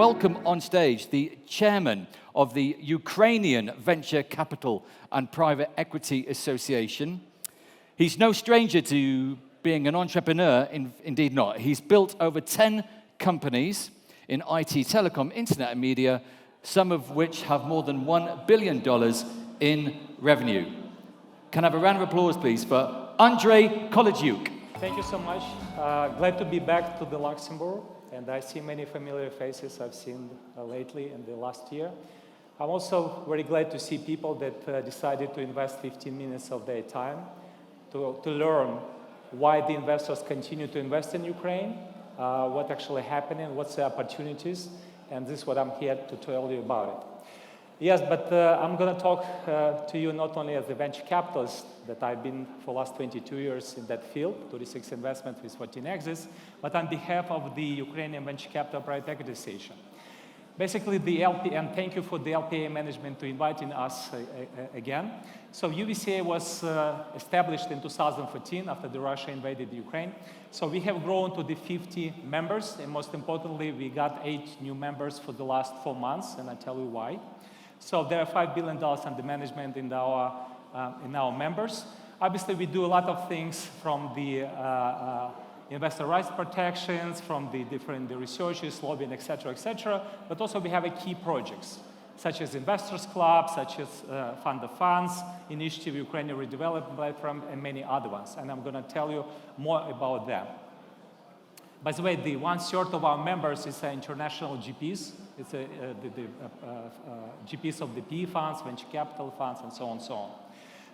welcome on stage the chairman of the Ukrainian Venture Capital and Private Equity Association. He's no stranger to being an entrepreneur, indeed not. He's built over 10 companies in IT, telecom, internet and media, some of which have more than $1 billion in revenue. Can I have a round of applause, please, for Andrey Kolodyuk? Thank you so much. Glad to be back to the Luxembourg, and I see many familiar faces I've seen lately in the last year. I'm also very glad to see people that decided to invest 15 minutes of their time to learn why the investors continue to invest in Ukraine, what actually happening, what's the opportunities, and this is what I'm here to tell you about it. Yes, but I'm going to talk to you not only as a venture capitalist that I've been for the last 22 years in that field, 36 investments with 14 exits, but on behalf of the Ukrainian Venture Capital Private Equity Association. Basically, the LPEA, and thank you for the LPEA management to inviting us again. So UVCA was established in 2014 after Russia invaded Ukraine. So we have grown to the 50 members, and most importantly, we got 8 new members for the last 4 months, and I'll tell you why. So there are $5 billion under management in our members. Obviously, we do a lot of things from the investor rights protections, from the different researches, lobbying, et cetera, but also we have key projects, such as Investors Club, such as Fund of Funds, Initiative Ukrainian Redevelopment Platform, and many other ones. And I'm going to tell you more about them. By the way, the 1/3 of our members is international GPs. It's the GPs of the PE funds, venture capital funds, and so on and so on.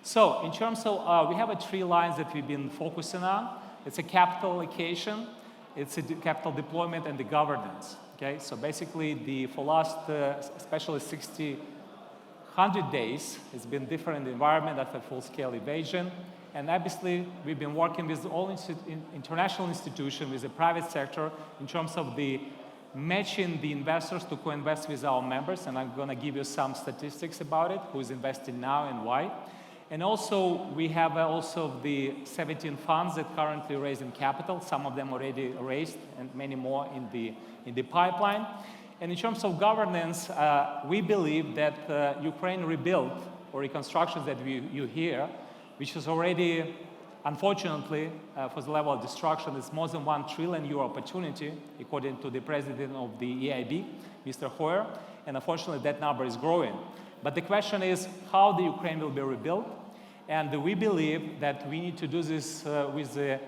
So in terms of, we have 3 lines that we've been focusing on. It's a capital allocation, it's a capital deployment, and the governance. Okay, so basically, for last, especially 100 days, it's been different environment after full-scale invasion. And obviously, we've been working with all international institutions, with the private sector, in terms of the matching the investors to co-invest with our members. And I'm going to give you some statistics about it, who's investing now and why. And also, we have also the 17 funds that currently raising capital. Some of them already raised, and many more in the pipeline. And in terms of governance, we believe that Ukraine rebuild or reconstruction that you hear, which is already, unfortunately, for the level of destruction, is more than €1 trillion opportunity, according to the president of the EIB, Mr. Hoyer, and unfortunately that number is growing. But the question is how the Ukraine will be rebuilt, and we believe that we need to do this with the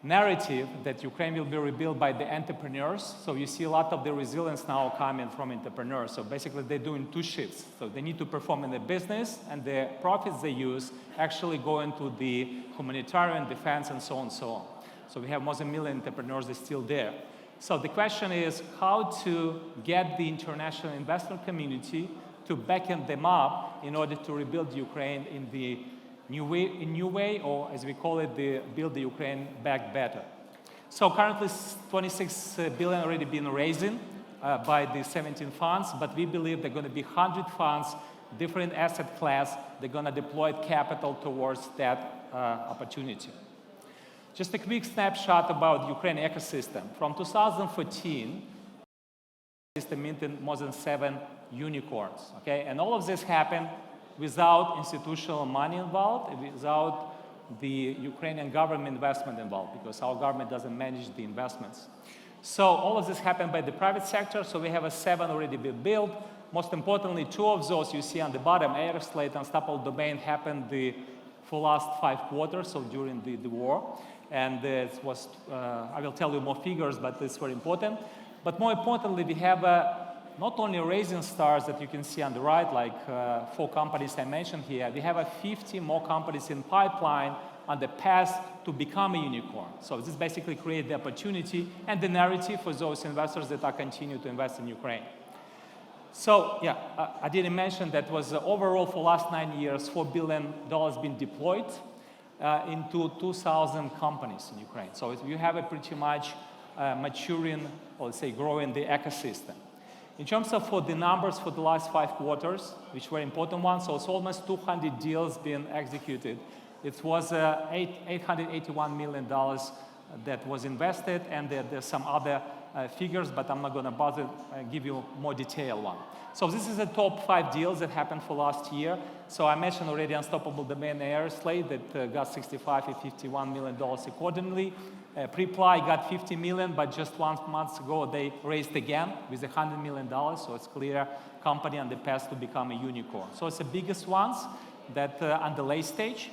narrative that Ukraine will be rebuilt by the entrepreneurs. So you see a lot of the resilience now coming from entrepreneurs. So basically they're doing 2 shifts. So they need to perform in the business, and the profits they use actually go into the humanitarian, defense, and so on and so on. So we have more than 1 million entrepreneurs that are still there. So the question is how to get the international investment community to backen them up in order to rebuild Ukraine in the new way, or as we call it, build the Ukraine back better. So currently, 26 billion already been raising by the 17 funds, but we believe there are going to be 100 funds, different asset class. They're going to deploy capital towards that opportunity. Just a quick snapshot about the Ukraine ecosystem. From 2014, the system minted more than 7 unicorns. Okay, and all of this happened without institutional money involved, without the Ukrainian government investment involved, because our government doesn't manage the investments. So all of this happened by the private sector, so we have 7 already been built. Most importantly, 2 of those you see on the bottom, Aeroslate and Staples Domain, happened for last 5 quarters, so during the war. And it was, I will tell you more figures, but it's very important. But more importantly, we have not only rising stars that you can see on the right, like 4 companies I mentioned here, we have 50 more companies in pipeline on the path to become a unicorn. So this basically creates the opportunity and the narrative for those investors that are continue to invest in Ukraine. So yeah, I didn't mention that was overall for last 9 years, $4 billion been deployed into 2,000 companies in Ukraine. So you have a pretty much maturing, or let's say growing the ecosystem. In terms of for the numbers for the last 5 quarters, which were important ones, so it's almost 200 deals being executed. It was $881 million that was invested, and there's some other figures, but I'm not going to bother give you more detailed one. So this is the top 5 deals that happened for last year. So I mentioned already Unstoppable Domain Air Slate that got $65 and $51 million accordingly. Preply got $50 million, but just 1 month ago they raised again with $100 million. So it's clear company on the path to become a unicorn. So it's the biggest ones that on the late stage.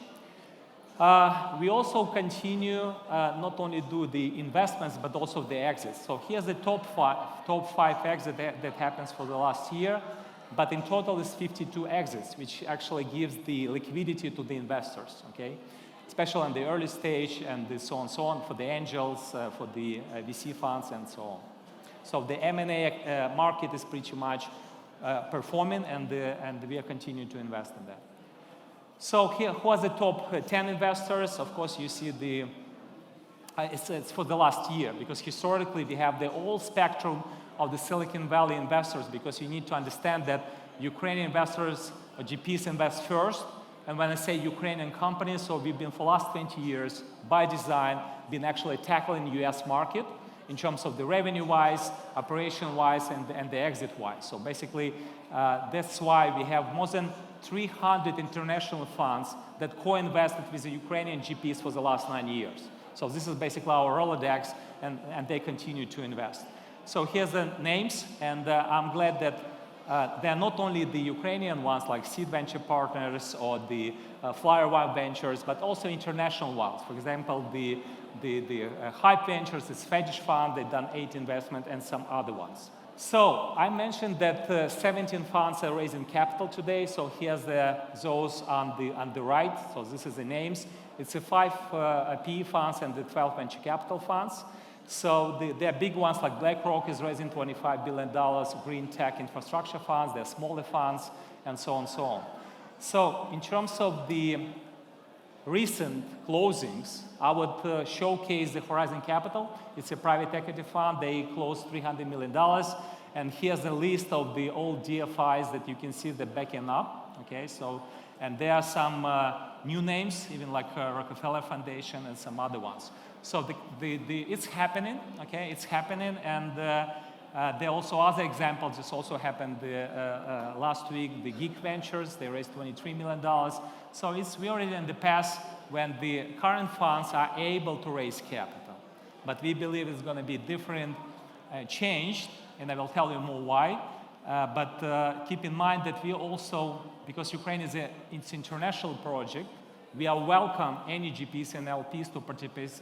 We also continue not only do the investments but also the exits. So here's the top five exits that happens for the last year. But in total, it's 52 exits, which actually gives the liquidity to the investors. Okay, especially in the early stage and so on for the angels, for the VC funds, and so on. So the M&A market is pretty much performing, and we are continuing to invest in that. So here, who are the top 10 investors? Of course, you see it's for the last year, because historically we have the whole spectrum of the Silicon Valley investors, because you need to understand that Ukrainian investors or GPs invest first. And when I say Ukrainian companies, so we've been for the last 20 years, by design, been actually tackling the US market in terms of the revenue-wise, operation-wise, and the exit-wise. So basically, that's why we have more than 300 international funds that co-invested with the Ukrainian GPs for the last 9 years. So this is basically our Rolodex, and they continue to invest. So here's the names, and I'm glad that they're not only the Ukrainian ones like Seed Venture Partners or the Flyer Ventures, but also international ones. For example, the Hype Ventures, the Swedish fund, they've done 8 investments, and some other ones. So I mentioned that 17 funds are raising capital today. So here's those on the right. So this is the names. It's the 5 PE funds and the 12 venture capital funds. So they're big ones like BlackRock is raising $25 billion, green tech infrastructure funds, they're smaller funds, and so on and so on. So in terms of the recent closings, I would showcase the Horizon Capital. It's a private equity fund. They closed $300 million. And here's a list of the old DFIs that you can see the backing up. Okay, so, and there are some new names, even like Rockefeller Foundation and some other ones. So it's happening, okay, it's happening. And there are also other examples. This also happened last week, the Geek Ventures, they raised $23 million. So we're already in the past when the current funds are able to raise capital. But we believe it's going to be different, changed, and I will tell you more why. But keep in mind that we also, because Ukraine is an international project, we are welcome any GPs and LPs to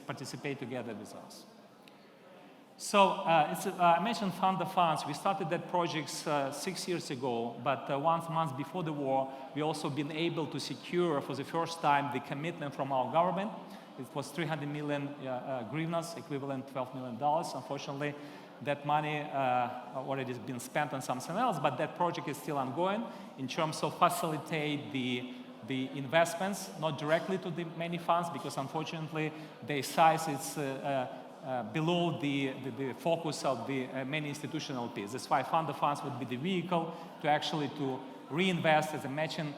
participate together with us. So I mentioned Fund of Funds. We started that project 6 years ago, but 1 month before the war, we also been able to secure for the first time the commitment from our government. It was 300 million hryvnias, equivalent $12 million. Unfortunately, that money already has been spent on something else, but that project is still ongoing in terms of facilitate the investments, not directly to the many funds, because unfortunately their size is below the focus of the many institutional LPs. That's why Fund of Funds would be the vehicle to actually to reinvest as a matching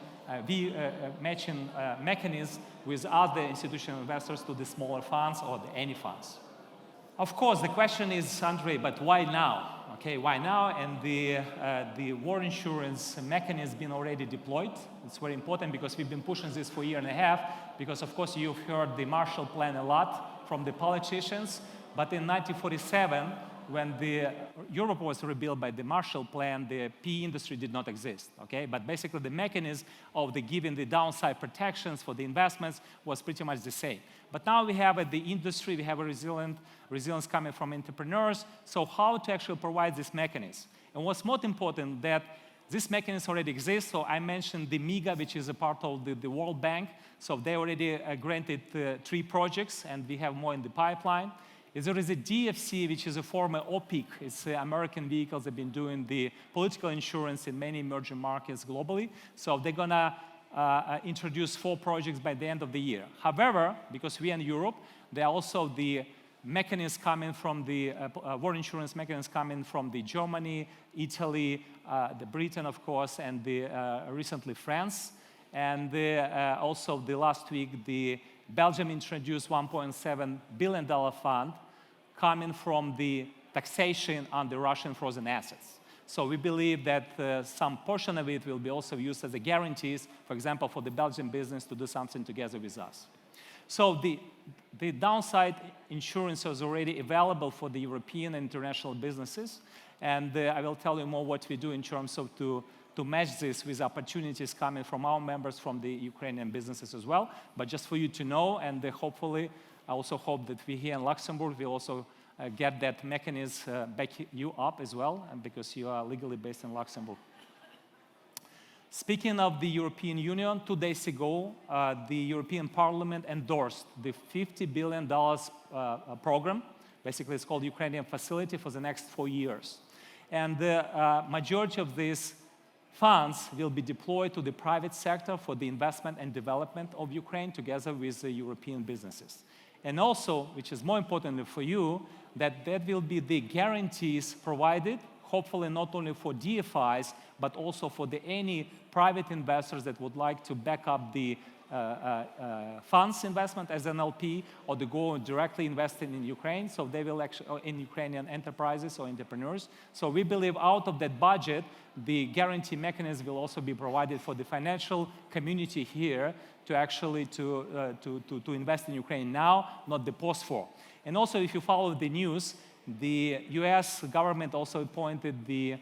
mechanism with other institutional investors to the smaller funds or any funds. Of course, the question is, Andrey, but why now? Okay, why now? And the war insurance mechanism has been already deployed. It's very important because we've been pushing this for a year and a half, because of course you've heard the Marshall Plan a lot from the politicians. But in 1947, when Europe was rebuilt by the Marshall Plan, the PE industry did not exist. Okay, but basically the mechanism of giving the downside protections for the investments was pretty much the same. But now we have the industry, we have a resilience coming from entrepreneurs. So how to actually provide this mechanism? And what's most important that this mechanism already exists. So I mentioned the MIGA, which is a part of the World Bank. So they already granted 3 projects, and we have more in the pipeline. There is a DFC, which is a former OPIC. It's American vehicles that have been doing the political insurance in many emerging markets globally. So they're going to introduce 4 projects by the end of the year. However, because we are in Europe, there are also the mechanisms coming from the war insurance mechanisms coming from the Germany, Italy, the Britain, of course, and recently France. And also the last week, the Belgium introduced $1.7 billion fund coming from the taxation on the Russian frozen assets. So we believe that some portion of it will be also used as a guarantees, for example, for the Belgian business to do something together with us. So the downside insurance is already available for the European and international businesses. And I will tell you more what we do in terms of to match this with opportunities coming from our members from the Ukrainian businesses as well. But just for you to know, and hopefully, I also hope that we here in Luxembourg will also get that mechanism back you up as well, and because you are legally based in Luxembourg. Speaking of the European Union, 2 days ago, the European Parliament endorsed the $50 billion program. Basically, it's called Ukrainian Facility for the next 4 years. And the majority of these funds will be deployed to the private sector for the investment and development of Ukraine together with the European businesses. And also, which is more important for you, that will be the guarantees provided, hopefully not only for DFIs, but also for any private investors that would like to back up the funds investment as an LP, or to go directly investing in Ukraine. So they will actually, in Ukrainian enterprises or entrepreneurs. So we believe out of that budget, the guarantee mechanism will also be provided for the financial community here to actually to invest in Ukraine now, not the post-war. And also, if you follow the news, the US government also appointed the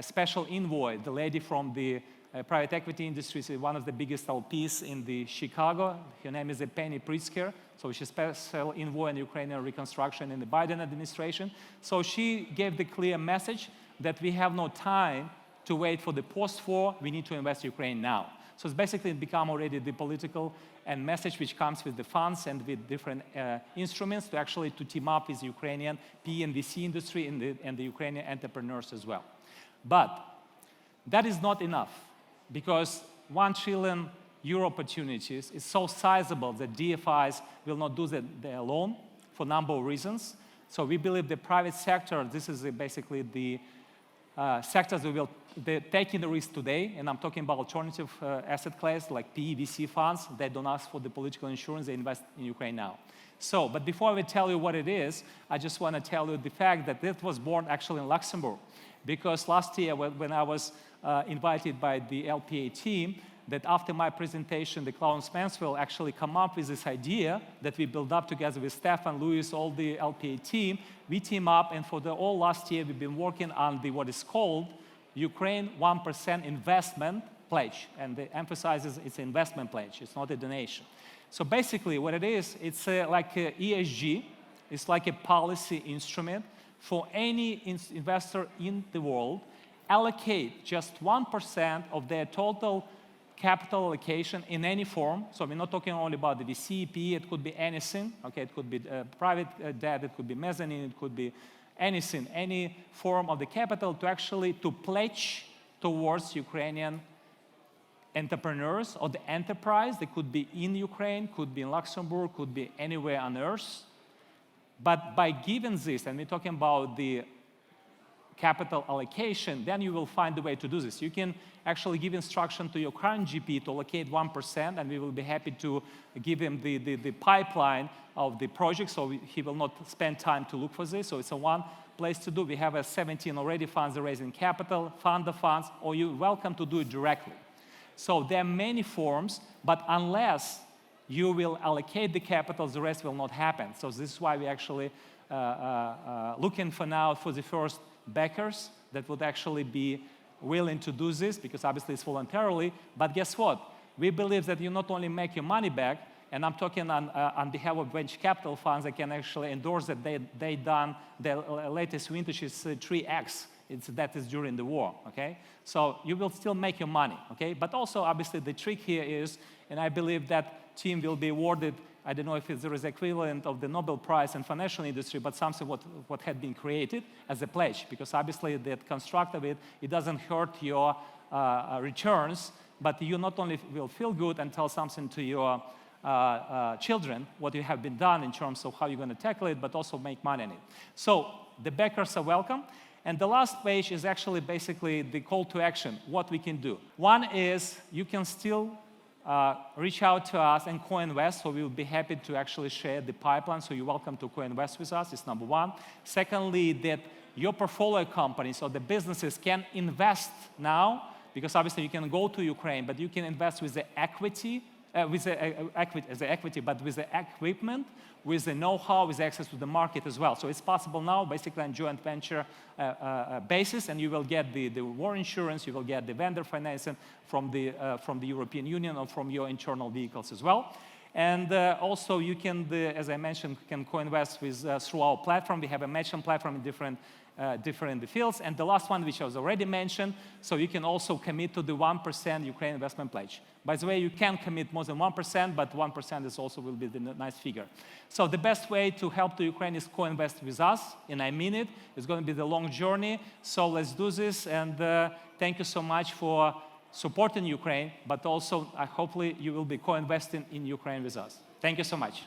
special envoy, the lady from the private equity industry, is one of the biggest LPs in the Chicago. Her name is Penny Pritzker. So she's special envoy in Ukrainian reconstruction in the Biden administration. So she gave the clear message that we have no time to wait for the post-war. We need to invest in Ukraine now. So it's basically become already the political and message which comes with the funds and with different instruments to actually to team up with Ukrainian PE and VC industry and the Ukrainian entrepreneurs as well. But that is not enough, because €1 trillion opportunities is so sizable that DFIs will not do that alone for a number of reasons. So we believe the private sector, this is basically the sectors that will taking the risk today, and I'm talking about alternative asset class like PE, VC funds. They don't ask for the political insurance, they invest in Ukraine now. So, but before I tell you what it is, I just want to tell you the fact that it was born actually in Luxembourg. Because last year, when I was invited by the LPEA team, that after my presentation, the Klaus Mansfield actually come up with this idea that we built up together with Stefan, Louis, all the LPEA team. We team up, and for the all last year, we've been working on what is called Ukraine 1% investment pledge. And it emphasizes it's an investment pledge, it's not a donation. So basically, what it is, it's like a ESG. It's like a policy instrument for any investor in the world. Allocate just 1% of their total capital allocation in any form. So we're not talking only about the VC, PE, it could be anything. Okay, it could be private debt, it could be mezzanine, it could be anything, any form of the capital to actually to pledge towards Ukrainian entrepreneurs or the enterprise. They could be in Ukraine, could be in Luxembourg, could be anywhere on earth. But by giving this, and we're talking about the capital allocation, then you will find a way to do this. You can actually give instruction to your current GP to allocate 1%, and we will be happy to give him the pipeline of the project, so he will not spend time to look for this. So it's a one place to do. We have 17 already funds raising capital, fund the funds, or you're welcome to do it directly. So there are many forms, but unless you will allocate the capital, the rest will not happen. So this is why we actually looking for now for the first backers that would actually be willing to do this, because obviously it's voluntarily. But guess what? We believe that you not only make your money back, and I'm talking on behalf of venture capital funds, I can actually endorse that they done their latest vintage is 3x. That is during the war, okay? So you will still make your money, okay? But also, obviously, the trick here is, and I believe that team will be awarded, I don't know if there is equivalent of the Nobel Prize in financial industry, but something what had been created as a pledge, because obviously that construct of it doesn't hurt your returns, but you not only will feel good and tell something to your children, what you have been done in terms of how you're going to tackle it, but also make money in it. So the backers are welcome. And the last page is actually basically the call to action, what we can do. One is you can still reach out to us and co-invest, so we will be happy to actually share the pipeline, so you're welcome to co-invest with us, is number one. Secondly, that your portfolio companies or the businesses can invest now, because obviously you can go to Ukraine, but you can invest with the equity, but with the equipment, with the know-how, with access to the market as well. So it's possible now, basically on joint venture basis, and you will get the war insurance, you will get the vendor financing from the European Union or from your internal vehicles as well. And also you can, as I mentioned, can co-invest with through our platform. We have a matching platform in different fields. And the last one, which I was already mentioned, so you can also commit to the 1% Ukraine investment pledge. By the way, you can commit more than 1%, but 1% is also will be the nice figure. So the best way to help the Ukraine is co-invest with us, and I mean it. It's going to be the long journey, so let's do this. And thank you so much for supporting Ukraine, but also hopefully you will be co-investing in Ukraine with us. Thank you so much.